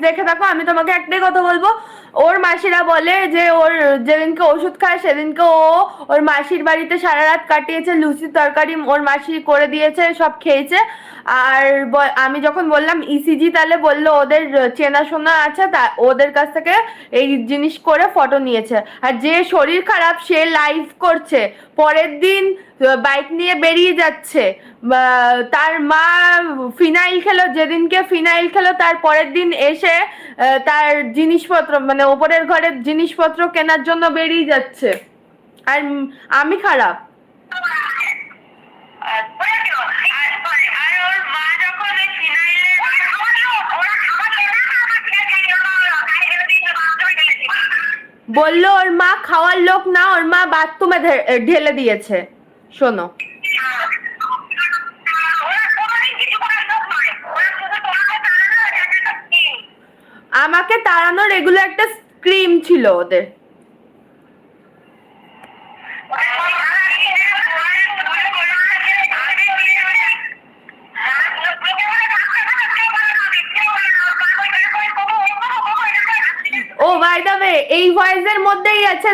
দেখে থাকো, আমি তোমাকে একটাই কথা বলবো। ওর মাসিরা বলে যে ওর যেদিনকে ওষুধ খায় সেদিনকে ওর মাসির বাড়িতে সারা রাত কাটিয়েছে, লুচির তরকারি ওর মাসি করে দিয়েছে, সব খেয়েছে। আর আমি যখন বললাম ইসিজি, তাহলে বললো ওদের চেনাশোনা আছে, তা ওদের কাছ থেকে এই জিনিস করে ফটো নিয়েছে। আর যে শরীর খারাপ সে লাইভ করছে, পরের দিন বাইক নিয়ে বেরিয়ে যাচ্ছে। তার মা ফিনাইল খেলো, যেদিনকে ফিনাইল খেলো তার পরের দিন এসে তার জিনিসপত্র মানে ওপরের ঘরের জিনিসপত্র কেনার জন্য বেরিয়ে যাচ্ছে। আর আমি খারাপ। বললো ওর মা খাওয়ার লোক না, ওর মা বাথরুমে ঢেলে দিয়েছে। শোনো, আমাকে তাড়ানোর এগুলো একটা স্ক্রিম ছিল ওদের। ও বাই দ্য ওয়ে, এই ভয়েসের মধ্যেই আছে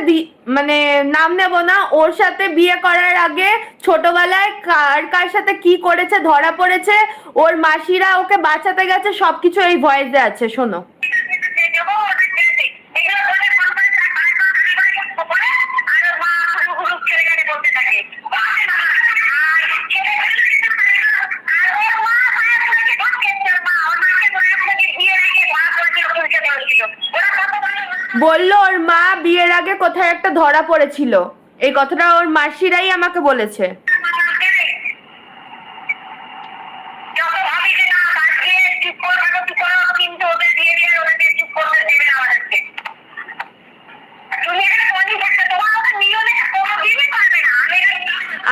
মানে নাম নেব না, ওর সাথে বিয়ে করার আগে ছোটবেলায় কার কার সাথে কি করেছে ধরা পড়েছে, ওর মাসিরা ওকে বাঁচাতে গেছে, সবকিছু এই ভয়েসে আছে। শোনো, বললো ওর মা বিয়ের আগে কোথায় একটা ধরা পড়েছিল, এই কথাটা ওর মাসিরাই আমাকে বলেছে।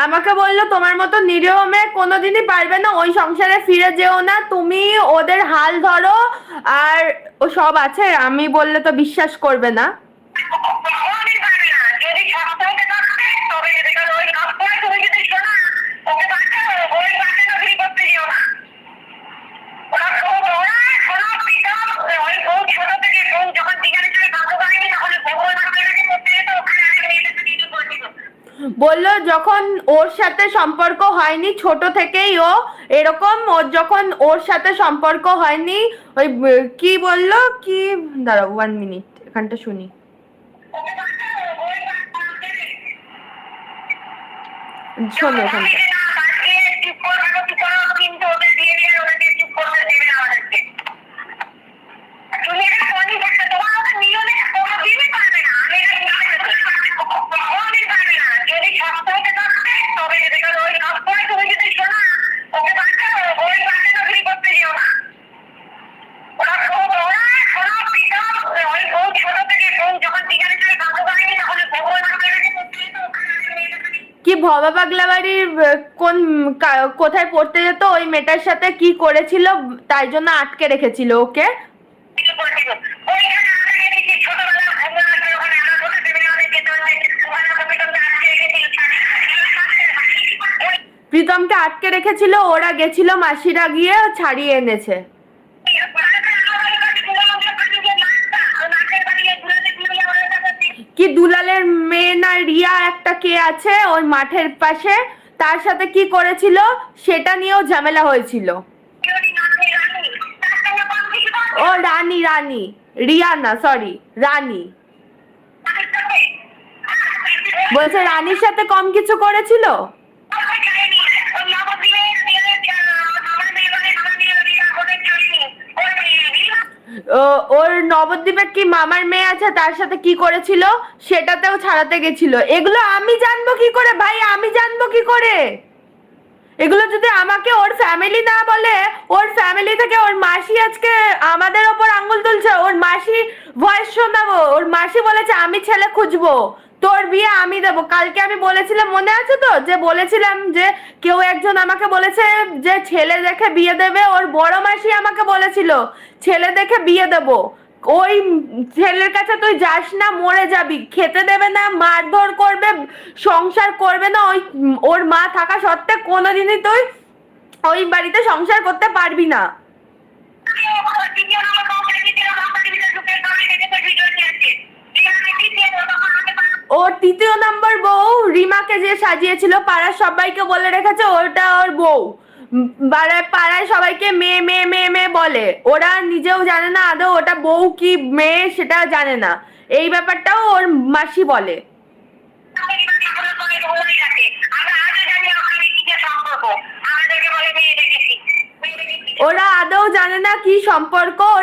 আমাকে বললো তোমার মতো নিরীহ মেয়ে কোনোদিনই পারবে না, ওই সংসারে ফিরে যেও না, তুমি ওদের হাল ধরো। আর ও সব আছে, আমি বললে তো বিশ্বাস করবে না। বললো যখন ওর সাথে সম্পর্ক হয়নি, ছোট থেকেই ও এরকম, ওর যখন ওর সাথে সম্পর্ক হয়নি, ওই কি বললো কি, দাঁড়াও 1 মিনিট এখানটা শুনি। শোনো এখানটা, কি ভবা পাগলা বাড়ির কোন কোথায় পড়তে যেত ওই মেয়েটার সাথে কি করেছিল, তাই জন্য আটকে রেখেছিল ওকে। প্রীতমকে আটকে রেখেছিল, ওরা গেছিল, মাসিরা গিয়ে ছাড়িয়ে এনেছে। কি দুলালের মেয়ে না রিয়া একটা কে আছে ওই মাঠের পাশে, তার সাথে কি করেছিল সেটা নিয়েও ঝামেলা হয়েছিল। ও রানী, রানী, রিয়া না, সরি, রানী। বলছে রানীর সাথে কম কিছু করেছিল। ওর নবদ্বীপে কি মামার মেয়ে আছে, তার সাথে কি করেছিল সেটাতেও ছাড়াতে গেছিল। এগুলো আমি জানবো কি করে ভাই, আমি জানবো কি করে? এগুলো যদি আমাকে ওর ফ্যামিলি না বলে, ওর ফ্যামিলি থেকে ওর মাসি আজকে আমাদের ওপর আঙ্গুল তুলছে। ওর মাসি ভয়েস শোনাবো, ওর মাসি বলেছে আমি ছেলে খুঁজবো, তোর বিয়ে আমি দেবো। কালকে আমি বলেছিলাম মনে আছে তো, যে বলেছিলাম যে কেউ একজন আমাকে বলেছে যে ছেলে দেখে বিয়ে দেবে, ওর বড় মাসি আমাকে বলেছিল ছেলে দেখে বিয়ে দেবো। ওই ছেলের কাছে তুই যাস না, মরে যাবি, খেতে দেবে না, মারধর করবে, সংসার করবে না। ওর মা থাকা সত্ত্বে কোনোদিনই তুই ওই বাড়িতে সংসার করতে পারবি না। দ্বিতীয় নম্বর বউ রিমাকে যে সাজিয়েছিল, পাড়ার সবাইকে বলে রেখেছে ওটা ওর বউ। পাড়ায় সবাইকে মেয়ে মেয়ে মেয়ে মেয়ে বলে, ওরা নিজেও জানে না আদৌ ওটা বউ কি মেয়ে সেটা জানে না। এই ব্যাপারটাও ওর মাসি বলে। ওরা আদৌ জানে না কি সম্পর্ক। ওরা